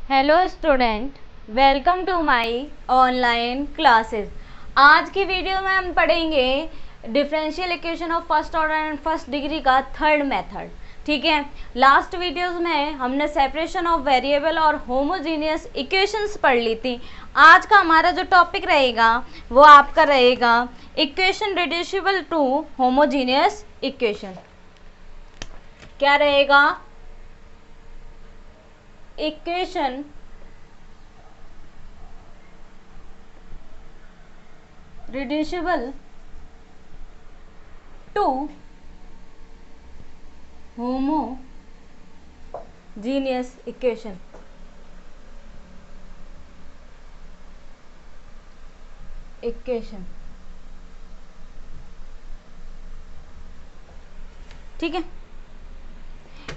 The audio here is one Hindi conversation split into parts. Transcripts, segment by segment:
Hello student, welcome to my online classes. आज की वीडियो में हम पढ़ेंगे differential equation of first order and first degree का थर्ड मेथड। ठीक है, लास्ट वीडियोस में हमने सेपरेशन ऑफ वेरिएबल और होमोजीनियस इक्वेशंस पढ़ ली थी। आज का हमारा जो टॉपिक रहेगा वो आपका रहेगा equation reducible to homogeneous equation. क्या रहेगा? Equation reducible to homogeneous equation। ठीक है,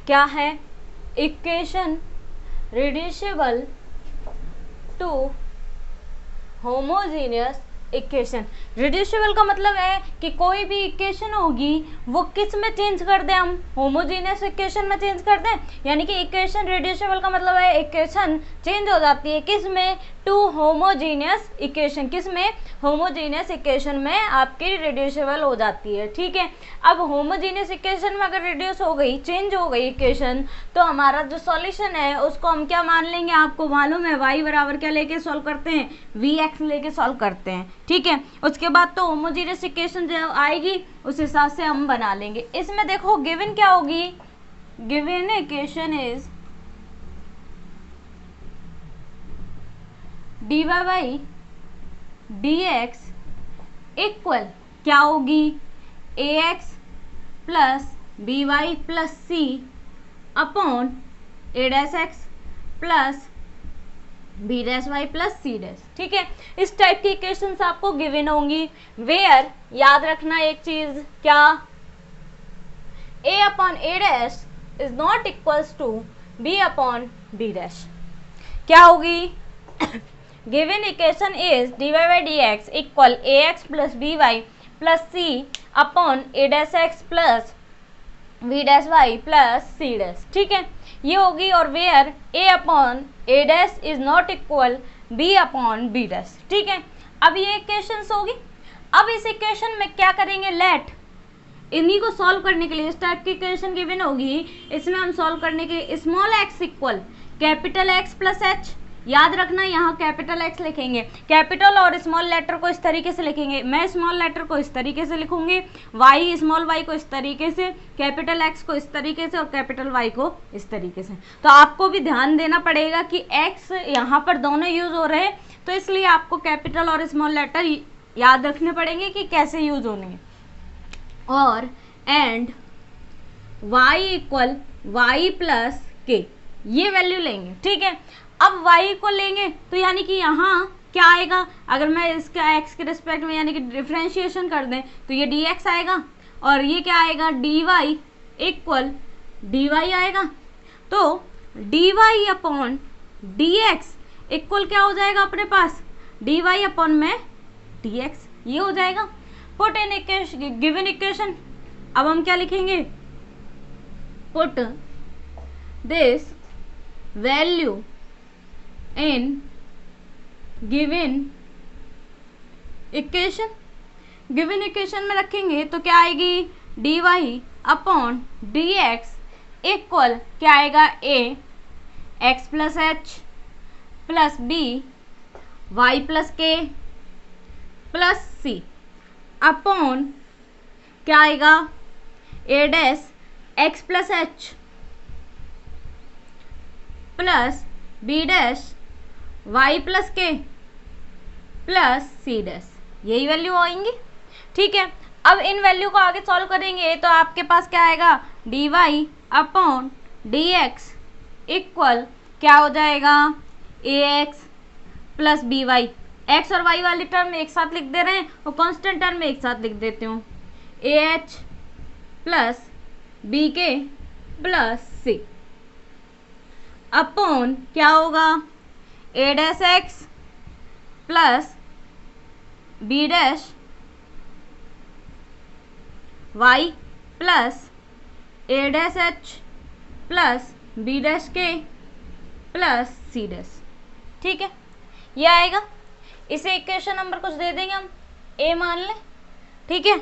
क्या है? Equation reducible to homogeneous equation. Reducible का मतलब है कि कोई भी इक्वेशन होगी वो किस में चेंज कर दें, हम होमोजीनियस इक्वेशन में चेंज कर दें। यानी कि इक्वेशन रिड्यूसिबल का मतलब है इक्वेशन चेंज हो जाती है किस में? To homogeneous equation. किस में? होमोजीनियस इक्वेशन में आपकी रिड्यूसिबल हो जाती है। ठीक है, अब होमोजीनियस इक्वेशन में अगर रिड्यूस हो गई, चेंज हो गई इक्वेशन, तो हमारा जो सॉल्यूशन है उसको हम क्या मान लेंगे? आपको मालूम है y बराबर क्या लेके सॉल्व करते हैं? vx लेके सॉल्व करते हैं। ठीक है, उसके बाद तो होमोजीनियस इक्वेशन जो आएगी उस हिसाब से हम बना लेंगे। इसमें देखो गिवन क्या होगी? Given equation is dy by dx equal क्या होगी? ax plus B y plus c upon ए dash x plus B dash y plus सी डैश। ठीक है, इस टाइप की इक्वेशंस आपको गिवन होंगी। वेयर याद रखना एक चीज, क्या? a upon A dash is not equals to b upon b dash. क्या होगी? Given equation is dy by dx equal ax plus by plus c upon a dash x plus v dash y plus c dash. ठीक है, ये होगी। और where a upon a dash is not equal b upon b dash. ठीक है, अब ये इक्वेशंस होगी। अब इस इक्वेशन में क्या करेंगे? लेट इन्हीं को सॉल्व करने के लिए इस टाइप की इक्वेशन गिवन होगी, इसमें हम सॉल्व करने के small x equal capital x plus h। याद रखना यहाँ कैपिटल x लिखेंगे, कैपिटल और स्मॉल लेटर को इस तरीके से लिखेंगे। मैं स्मॉल लेटर को इस तरीके से लिखूंगी, y स्मॉल y को इस तरीके से, कैपिटल x को इस तरीके से और कैपिटल y को इस तरीके से। तो आपको भी ध्यान देना पड़ेगा कि x यहाँ पर दोनों यूज हो रहे हैं, तो इसलिए आपको कैपिटल और स्मॉल लेटर याद रखने पड़ेंगे कि कैसे यूज होने। और and y equal y plus के, ये वैल्यू लेंगे। ठीक है, अब y को लेंगे तो यानी कि यहाँ क्या आएगा? अगर मैं इसका x के रिस्पेक्ट में यानी कि डिफ्रेंशिएशन कर दें तो ये dx आएगा और ये क्या आएगा? dy इक्वल dy आएगा। तो dy अपॉन dx इक्वल क्या हो जाएगा अपने पास? dy अपॉन में dx, ये हो जाएगा। Put in given equation. अब हम क्या लिखेंगे? Put this value in given equation. Given equation में रखेंगे तो क्या आएगी? dy अपॉन dx इक्वल क्या आएगा? a x plus h plus b y plus k plus c upon क्या आएगा? a dash x plus h plus b dash y plus के प्लस सी डैश, यही वैल्यू आएंगी। ठीक है, अब इन वैल्यू को आगे सॉल्व करेंगे तो आपके पास क्या आएगा? dy अपॉन dx इक्वल क्या हो जाएगा? ax plus by। x और y वाली टर्म एक साथ लिख दे रहे हैं और कांस्टेंट टर्म में एक साथ लिख देते हूँ, ah plus bk plus c upon क्या होगा? a dash x plus B dash y plus a dash H plus B dash के प्लस सी डैश। ठीक है, ये आएगा। इसे इक्वेशन नंबर कुछ दे देंगे हम, ए मान लें। ठीक है,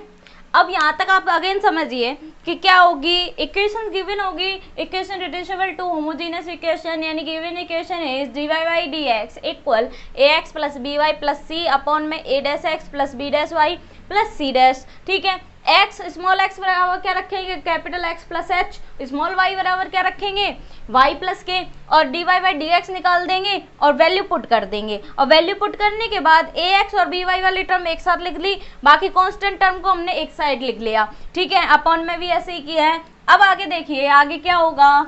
अब यहाँ तक आप अगेन समझिए कि क्या होगी, इक्वेशन गिवन होगी, equation reducible to homogeneous equation, यानी given equation is d y by D x equal a x plus B y plus c upon में a dash x plus B dash y plus C dash. ठीक है, एक्स स्मॉल एक्स बराबर क्या रखेंगे, capital X plus h, small y बराबर क्या रखेंगे, वाई प्लस के, और d y by D x निकाल देंगे और वैल्यू पुट कर देंगे, और वैल्यू पुट करने के बाद ए एक्स और बी वाई वाली टर्म एक साथ लिख ली, बाकी कांस्टेंट टर्म को हमने एक साइड लिख लिया। ठीक है, अपॉन में भी ऐसे ही किया है। अब आगे देखिए, आगे क्या होगा,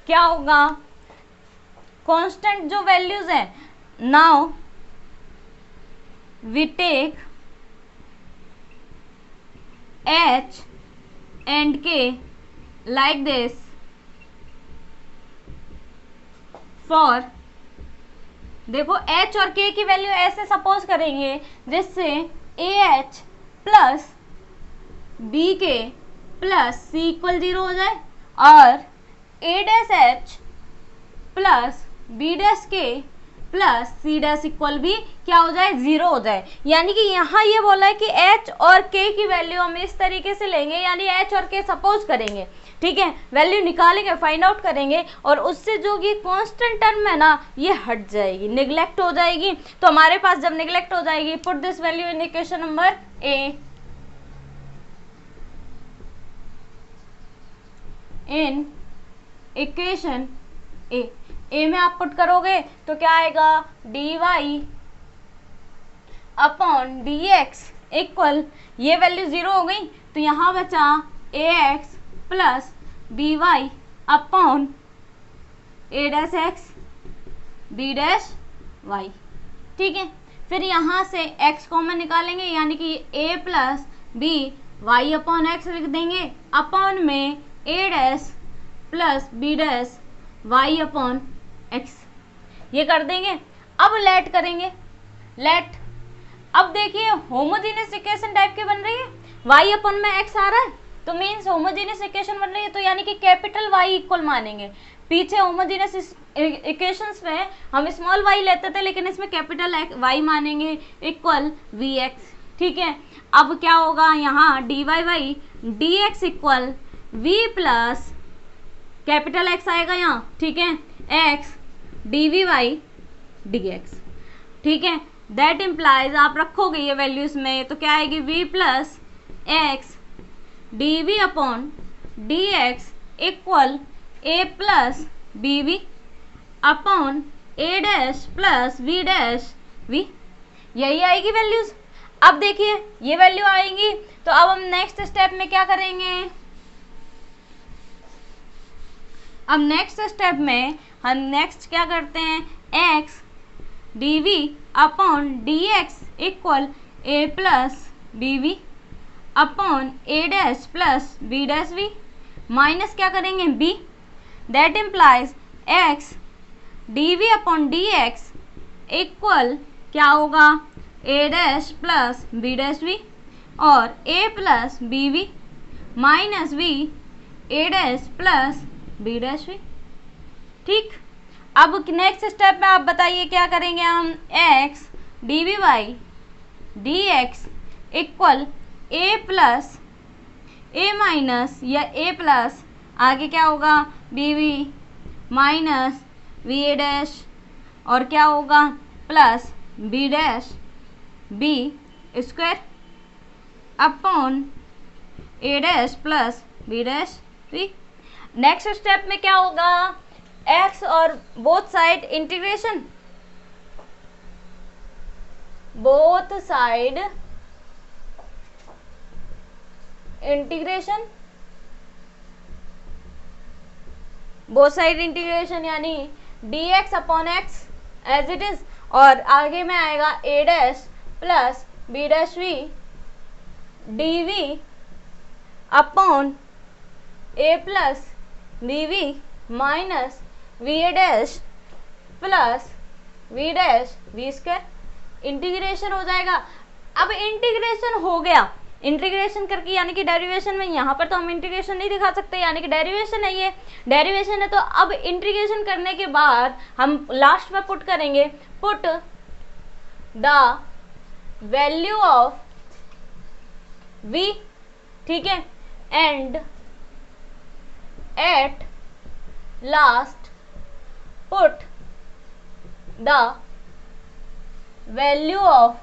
क्या होगा, कांस्टेंट जो वैल्यूज है, now we take H and K like this for, देखो एच और के की वैल्यू ऐसे सपोज करेंगे जिससे A H plus B K plus C equal 0 हो जाए, और A dash H plus B dash के प्लस सी डैश इक्वल भी क्या हो जाए, 0 हो जाए। यानी कि यहाँ ये बोला है कि एच और के की वैल्यू हम इस तरीके से लेंगे, यानी एच और के सपोज करेंगे। ठीक है, वैल्यू निकालेंगे, फाइंड आउट करेंगे, और उससे जो ये कांस्टेंट टर्म है ना, ये हट जाएगी, निगलेक्ट हो जाएगी। तो हमारे पास जब निगलेक्ट हो जाएगी, put this value in equation number A, in equation A में आप पुट करोगे तो क्या आएगा, D Y upon D x equal, ये वैल्यू 0 हो गई तो यहाँ बचा A x plus B Y upon A dash X B dash Y. ठीक है, फिर यहाँ से x कॉमन निकालेंगे, यानी कि a plus B Y upon x लिख देंगे, अपॉन में a dash plus B dash y upon x, ये कर देंगे। अब लेट करेंगे, लेट, अब देखिए होमोजेनियस इक्वेशन टाइप की बन रही है, y अपॉन में x आ रहा है तो मीन्स होमोजेनियस इक्वेशन बन रही है, तो यानी कि कैपिटल Y इक्वल मानेंगे। पीछे होमोजेनियस इक्वेशंस में हम स्मॉल y लेते थे, लेकिन इसमें कैपिटल Y मानेंगे इक्वल Vx। ठीक है, अब क्या होगा, यहाँ d y by D x equal V plus capital X आएगा यहाँ, ठीक है, x D we by D x. ठीक है, दैट इम्प्लाइज आप रखोगे ये वैल्यूज में, तो क्या आएगी, v plus x d we upon D x equal A plus B we upon A dash plus v dash v, यही आएगी वैल्यूज। अब देखिए ये वैल्यू आएंगी, तो अब हम नेक्स्ट स्टेप में क्या करेंगे, अब नेक्स्ट स्टेप में हम नेक्स्ट क्या करते हैं, x D we upon D x equal A plus B we upon A dash plus B dash V minus क्या करेंगे b, that implies x D we upon D x equal क्या होगा, A dash plus B dash V और a plus B we minus V A dash plus B dash V. ठीक, अब नेक्स्ट स्टेप में आप बताइए क्या करेंगे हम, x D we by D x equal A plus A minus या ए प्लस आगे क्या होगा, B we minus V A dash और क्या होगा plus B dash B square upon ए dash plus B dash B. Next step में क्या होगा, x और both side integration, both side integration, both side integration यानी dx upon X as it is, और आगे में आएगा a dash plus B dash v d we upon a plus B we minus V A dash plus v dash v square, integration हो जाएगा। अब इंटीग्रेशन हो गया, इंटीग्रेशन करके यानी कि डेरिवेशन में, यहाँ पर तो हम इंटीग्रेशन नहीं दिखा सकते, यानी कि डेरिवेशन है, ये डेरिवेशन है। तो अब इंटीग्रेशन करने के बाद हम लास्ट में पुट करेंगे, put the value of v, ठीक है, and at last put the value of,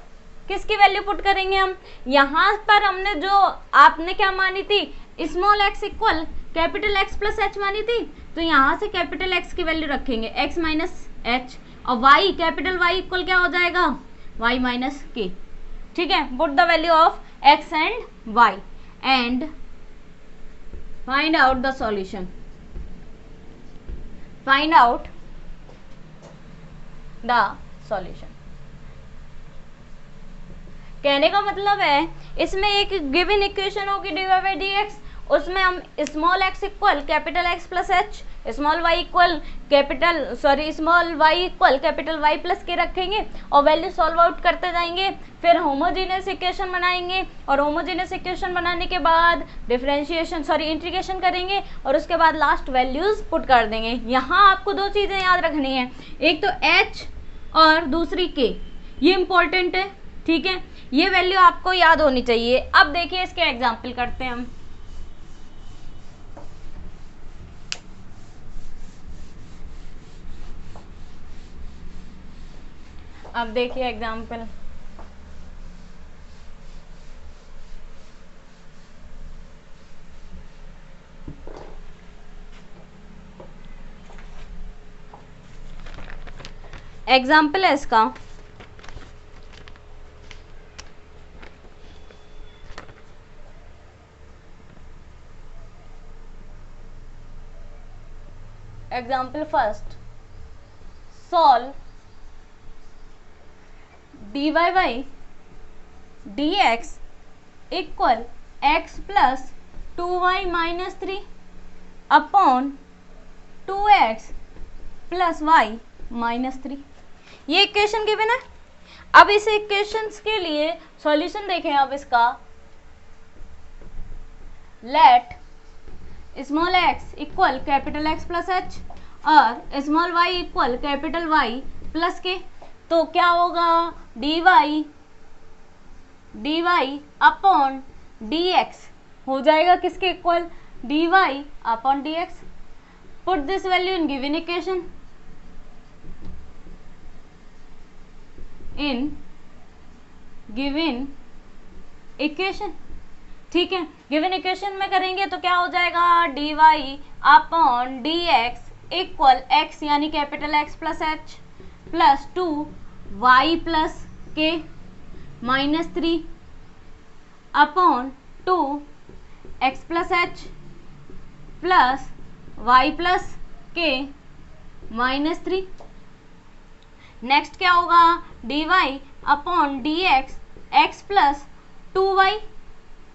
किसकी वैल्यू पुट करेंगे हम, यहां पर हमने जो आपने क्या मानी थी, small x equal capital X plus H मानी थी, तो यहां से कैपिटल X की वैल्यू रखेंगे x माइनस एच, और y कैपिटल Y इक्वल क्या हो जाएगा, y माइनस के, ठीक है। Put the value of x and y and find out the solution, find out the solution. कहने का मतलब है इसमें एक गिवन इक्वेशन होगी dy बाई dx, उसमें हम small x equal capital X plus h, small y equal small y equal capital Y plus के रखेंगे और वैल्यू सॉल्व आउट करते जाएंगे, फिर होमोजेनियस इक्वेशन बनाएंगे और होमोजेनियस इक्वेशन बनाने के बाद इंटीग्रेशन करेंगे और उसके बाद लास्ट वैल्यूज पुट कर देंगे। यहाँ आपको दो चीज़ें याद रखनी है, एक तो h और दूसरी k, ये इंपॉर्टेंट है, ठीक है, ये वैल्यू आपको याद होनी चाहिए। अब देखिए इसके एग्जाम्पल करते हैं हम। अब देखिए एग्जाम्पल, एग्जाम्पल है इसका, example first, solve dy by dx equal x plus 2y minus 3 upon 2x plus y minus 3, ये इक्वेशन गिवन है। अब इस इक्वेशंस के लिए सॉल्यूशन देखें। अब इसका let small x equal capital X plus H और small y equal capital Y plus K, तो क्या होगा, dy अपॉन dx हो जाएगा किसके equal, dy upon dx। Put this value in given equation, in given equation, ठीक है। गिवन इक्वेशन में करेंगे तो क्या हो जाएगा, dy upon dx equal x यानी capital X plus H plus 2y plus K minus 3 upon 2x plus H plus y plus K minus 3। Next क्या होगा, dy upon dx x plus 2y,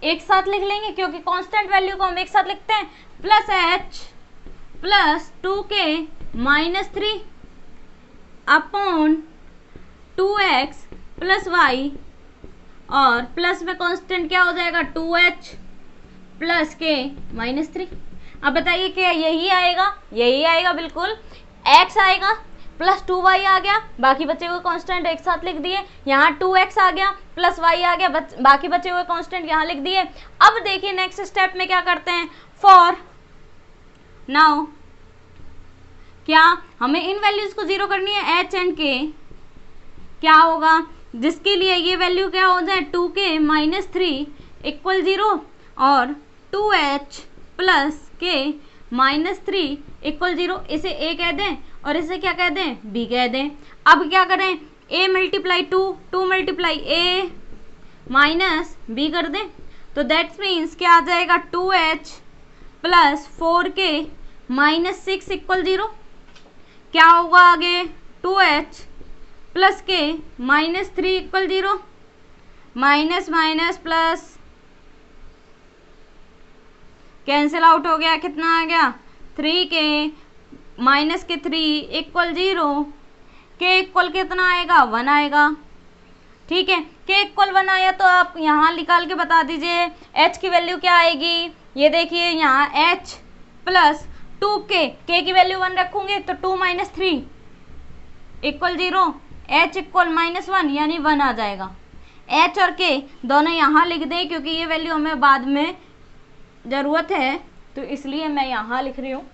एक साथ लिख लेंगे क्योंकि कांस्टेंट वैल्यू को हम एक साथ लिखते हैं, plus h plus 2k minus 3 upon 2x plus y, और प्लस में कांस्टेंट क्या हो जाएगा, 2h प्लस के माइनस 3। अब बताइए क्या यही आएगा, यही आएगा बिल्कुल, x आएगा प्लस 2y आ गया, बाकी बचे हुए कांस्टेंट एक साथ लिख दिए, यहाँ 2x आ गया प्लस y आ गया, बाकी बचे हुए कांस्टेंट यहाँ लिख दिए। अब देखिए नेक्स्ट स्टेप में क्या करते हैं, फॉर नाउ क्या हमें इन वैल्यूज को जीरो करनी है, h एंड k, क्या होगा, जिसके लिए ये वैल्यू क्या हो जाए, 2k माइनस 3 इक्वल 0 और 2h plus k minus 3 equal 0, इसे a कह दें और इसे क्या कह दें, b कह दें। अब क्या करें, a multiply 2 multiply a minus b कर दें, तो दैट्स मीन्स क्या आ जाएगा, 2h plus 4k minus 6 equal 0, क्या होगा आगे, 2h plus K minus 3 equal 0, minus minus plus cancel out हो गया, कितना आ गया, 3k माइनस के 3 इक्वल 0, के इक्वल कितना आएगा, 1 आएगा। ठीक है, के इक्वल 1 आया तो आप यहाँ निकाल के बता दीजिए h की वैल्यू क्या आएगी। ये देखिए यहाँ h प्लस 2k की वैल्यू 1 रखूंगे तो 2 - 3 इक्वल 0, h इक्वल -1 यानी 1 आ जाएगा। h और k दोनों यहाँ लिख दें क्योंकि ये वैल्यू हमें बाद में ज़रूरत है, तो इसलिए मैं यहाँ लिख रही हूँ।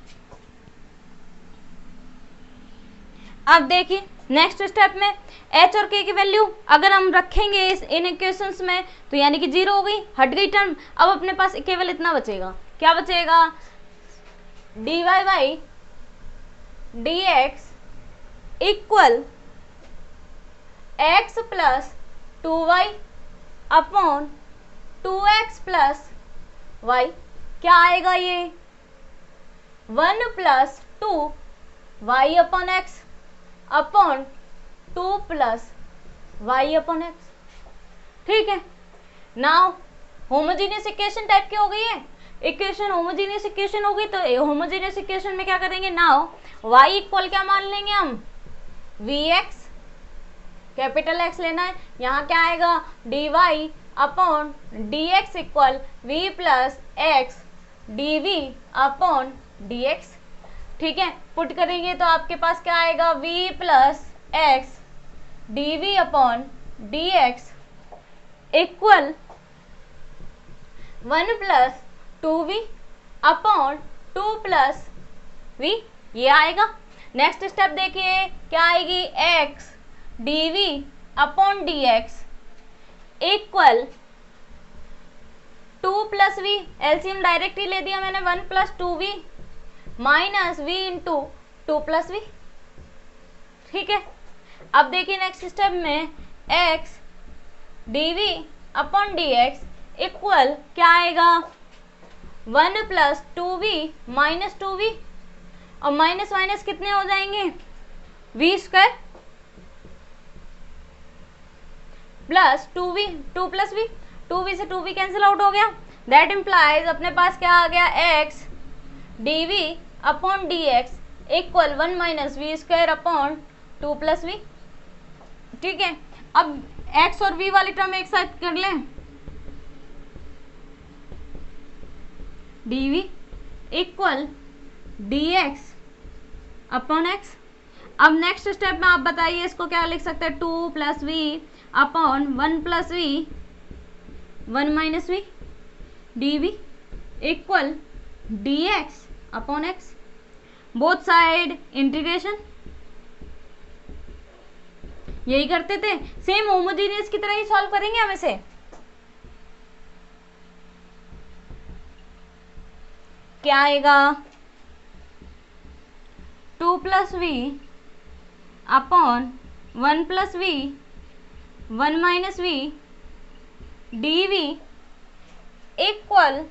अब देखिए नेक्स्ट स्टेप में h और k की वैल्यू अगर हम रखेंगे इन इक्वेशंस में तो यानी कि 0 हो गई, हट गई टर्म। अब अपने पास केवल इतना बचेगा, क्या बचेगा, dy by dx equal x plus 2y upon 2x plus y। क्या आएगा ये, 1 plus 2 y upon x upon 2 plus y upon x। ठीक है, नाउ होमोजेनियस इक्वेशन टाइप की हो गई है, इक्वेशन होमोजेनियस इक्वेशन हो गई। तो होमोजेनियस इक्वेशन में क्या करेंगे, नाउ y इक्वल क्या मान लेंगे हम, vx, कैपिटल X लेना है। यहाँ क्या आएगा, dy upon dx equal v plus x dv upon dx। ठीक है, पुट करेंगे तो आपके पास क्या आएगा, v plus x dv upon dx equal 1 plus 2v upon 2 plus v, ये आएगा। नेक्स्ट स्टेप देखिए क्या आएगी, x dv upon dx equal 2 plus v, LCM direct ही ले दिया मैंने, 1 plus 2v minus v into 2 plus v। ठीक है, अब देखिए नेक्स्ट स्टेप में x dv upon dx equal क्या आएगा, 1 प्लस 2v माइनस 2v, और माइनस माइनस कितने हो जाएंगे, v square plus 2v 2 plus v, 2v से 2v कैंसिल आउट हो गया। दैट इम्प्लाइज अपने पास क्या आ गया, x dv upon dx equal 1 minus v square upon 2 plus v. ठीक है, अब x और v वाली टर्म एक साथ कर लें, dv equal dx upon x। अब नेक्स्ट स्टेप में आप बताइए इसको क्या लिख सकते हैं, 2 plus v upon 1 plus v 1 minus v dv equal dx upon x, both side integration. यही करते थे, सेम होमोजेनियस की तरह ही सॉल्व करेंगे हम इसे। क्या आएगा, 2 plus v upon 1 plus v 1 minus v dv equal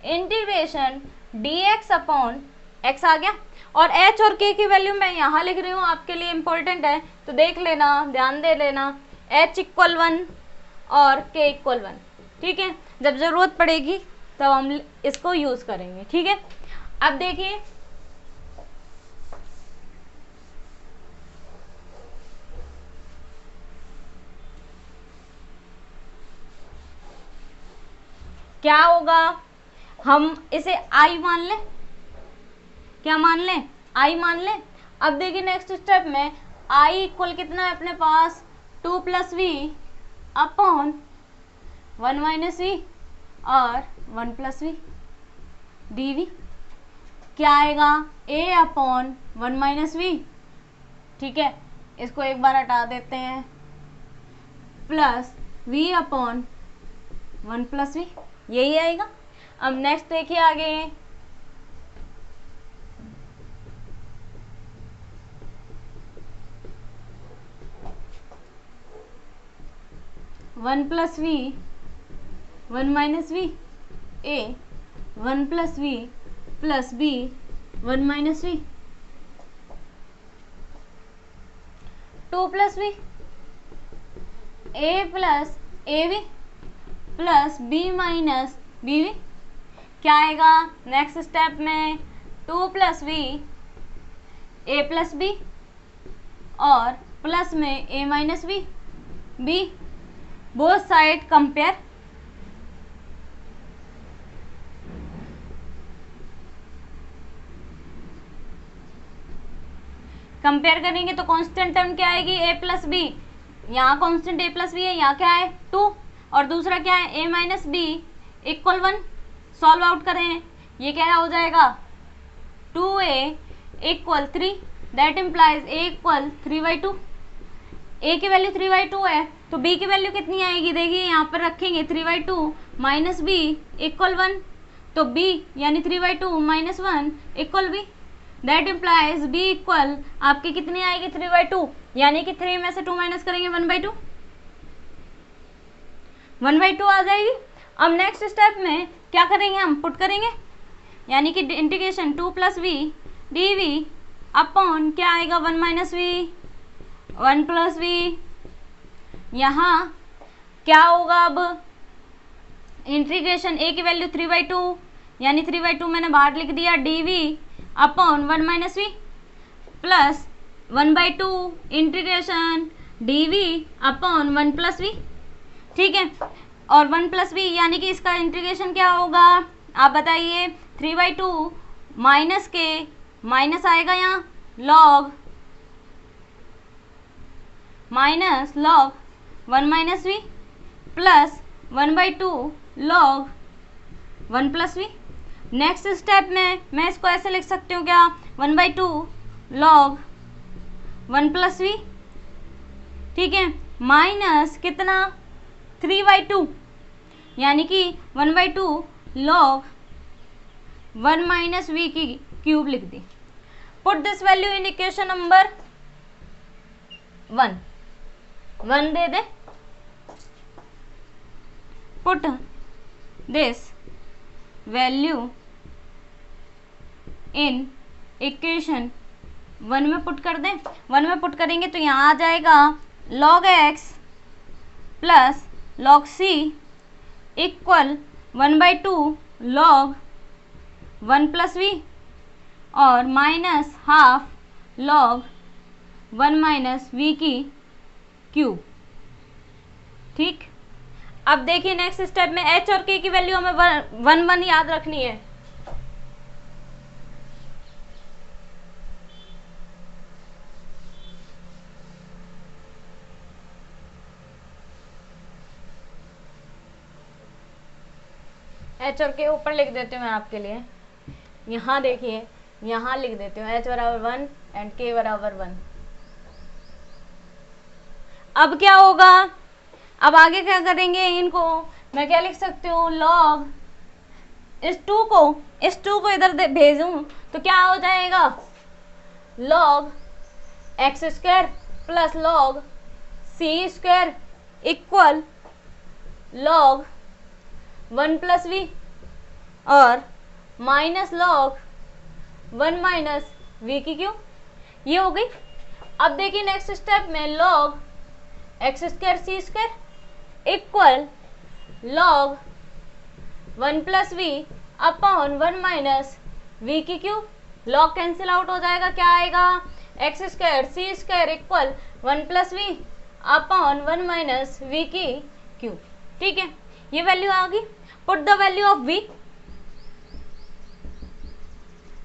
integration dx upon x आ गया। और h और k की वैल्यू मैं यहाँ लिख रही हूँ, आपके लिए इम्पोर्टेंट है तो देख लेना, ध्यान दे लेना, h इक्वल 1 और k इक्वल 1। ठीक है, जब ज़रूरत पड़ेगी तब हम इसको यूज़ करेंगे। ठीक है, अब देखिए क्या होगा, हम इसे i मान लें, क्या मान लें, i मान लें। अब देखिए नेक्स्ट स्टेप में i इक्वल कितना है अपने पास, 2 plus v upon 1 minus v और 1 प्लस वी dv। क्या आएगा, a अपॉन 1 माइनस वी। ठीक है, इसको एक बार हटा देते हैं, plus v upon 1 plus v, यही आएगा। अब नेक्स्ट देखिए आगे, 1 plus v 1 minus v a 1 plus v plus b 1 minus v 2 plus v a plus a v plus b minus b v. क्या आएगा, नेक्स्ट स्टेप में 2 plus v a plus b और प्लस में a minus b, b both side compare, compare करेंगे तो कांस्टेंट टर्म क्या आएगी, a प्लस बी, यहाँ कांस्टेंट a प्लस बी है, यहाँ क्या है 2, और दूसरा क्या है a minus b equal 1। Solve out करें, ये क्या हो जाएगा 2a equal 3, that implies a equal 3/2। a की वैल्यू 3/2 है तो b की वैल्यू कितनी आएगी, देखिए यहाँ पर रखेंगे 3/2 माइनस बी इक्वल 1, तो b यानी 3/2 minus 1 equal b, that implies b equal आपकी कितनी आएगी 3/2, यानी कि 3 में से 2 माइनस करेंगे 1/2, 1/2 आ जाएगी। अब नेक्स्ट स्टेप में क्या करेंगे, हम पुट करेंगे, यानी कि integration 2 plus v d we upon क्या आएगा 1 माइनस वी 1 प्लस वी, यहाँ क्या होगा, अब इंटीग्रेशन a की वैल्यू 3/2 यानी 3/2 मैंने बाहर लिख दिया, d we upon 1 minus v plus 1/2 integration d we upon 1 plus v, ठीक है, और 1 प्लस वी यानी कि इसका इंटीग्रेशन क्या होगा, आप बताइए 3/2 माइनस के माइनस आएगा यहाँ log minus log 1 minus v plus 1/2 log 1 plus v. Next step में मैं इसको ऐसे लिख सकती हूँ क्या, 1/2 लॉग 1 प्लस वी, ठीक है, माइनस कितना 3/2 यानी कि 1/2 लॉग 1 माइनस वी की क्यूब लिख दी। Put this value in equation number 1 दे दे, put this value in equation 1 में पुट कर दें, 1 में पुट करेंगे तो यहाँ आ जाएगा log x plus log c equal 1/2 log 1 plus we और minus half log 1 minus we की क्यूब, ठीक। अब देखिए नेक्स्ट स्टेप में h और k की वैल्यू हमें 1 याद रखनी है, h और k ऊपर लिख देती हूँ मैं आपके लिए, यहाँ देखिए यहाँ लिख देती हूँ h बराबर 1 एंड k बराबर 1। अब क्या होगा, अब आगे क्या करेंगे, इनको मैं क्या लिख सकती हूँ, लॉग इस 2 को इधर भेजूं तो क्या हो जाएगा, log x square plus log c square equal log 1 plus we और माइनस लॉग 1 माइनस वी की क्यूब, ये हो गई। अब देखिए नेक्स्ट स्टेप में log x square C square equal log 1 plus v upon 1 minus we की क्यूब, लॉग कैंसिल आउट हो जाएगा, क्या आएगा x square C square equal 1 plus v upon 1 minus we की क्यूब, ठीक है, ये वैल्यू आ गई। Put the value of v,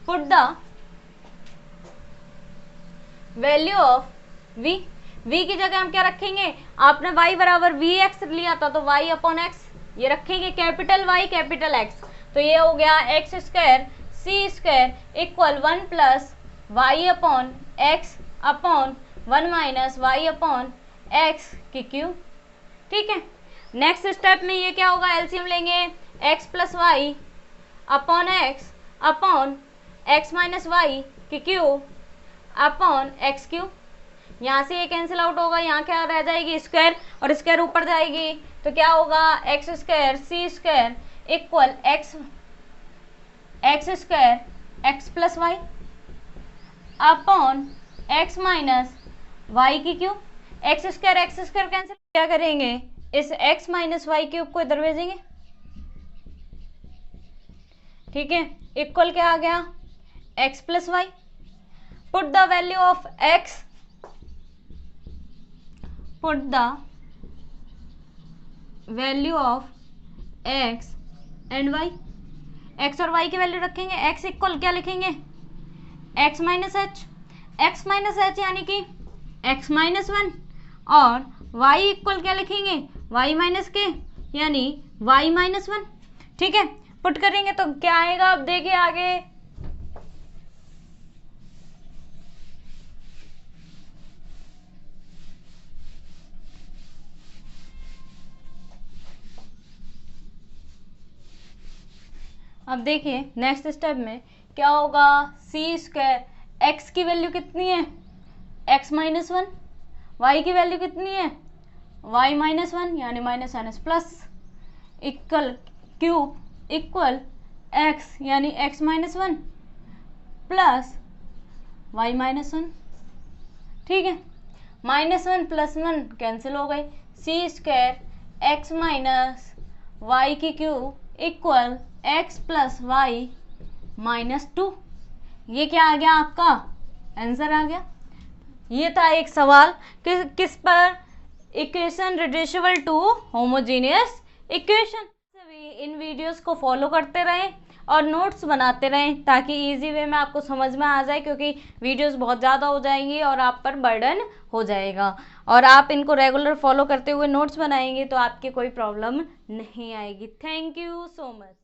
put the value of v, v की जगह हम क्या रखेंगे, आपने y बराबर वी एक्स लिया था तो y अपॉन एक्स ये रखेंगे, कैपिटल Y कैपिटल X, तो ये हो गया एक्स स्क्वायर सी square equal 1 plus Y upon x upon 1 minus Y upon X की क्यूब, ठीक है। नेक्स्ट स्टेप में ये क्या होगा, एलसीएम लेंगे x plus Y upon x upon x minus Y की क्यूब अपॉन एक्स क्यूब, यहाँ से ये कैंसिल आउट होगा, यहाँ क्या रह जाएगी स्क्वायर और स्क्वायर ऊपर जाएगी, तो क्या होगा एक्स स्क्वायर सी square equal X square X plus Y upon x minus Y की क्यूब, एक्स स्क्वायर कैंसिल, क्या करेंगे इस x माइनस वाई क्यूब को इधर भेजेंगे, ठीक है, इक्वल क्या आ गया x plus y. Put the value of x put the value of x and y, x और वाई की वैल्यू रखेंगे। एक्स इक्वल क्या लिखेंगे, x minus h, x minus h यानी कि एक्स माइनस वन, और वाई इक्वल क्या लिखेंगे, वाई माइनस के यानी वाई माइनस वन। ठीक है, पुट करेंगे तो क्या आएगा, अब देखिए आगे। अब देखिए नेक्स्ट स्टेप में क्या होगा, सी स्क्वायर, एक्स की वैल्यू कितनी है, एक्स माइनस वन, वाई की वैल्यू कितनी है, वाई माइनस वन यानी minus N S plus, equal cube equal X यानी X minus one plus Y minus one. ठीक है, minus one plus one cancel हो गए, C square X minus Y की cube equal X plus Y minus two. ये क्या आ गया, आपका आंसर आ गया। ये था एक सवाल किस पर, equation reducible to homogeneous equation. सभी इन वीडियोस को फॉलो करते रहें और नोट्स बनाते रहें ताकि इजी वे में आपको समझ में आ जाए, क्योंकि वीडियोस बहुत ज़्यादा हो जाएंगी और आप पर बर्डन हो जाएगा। और आप इनको रेगुलर फॉलो करते हुए नोट्स बनाएंगे तो आपकी कोई प्रॉब्लम नहीं आएगी। Thank you so much.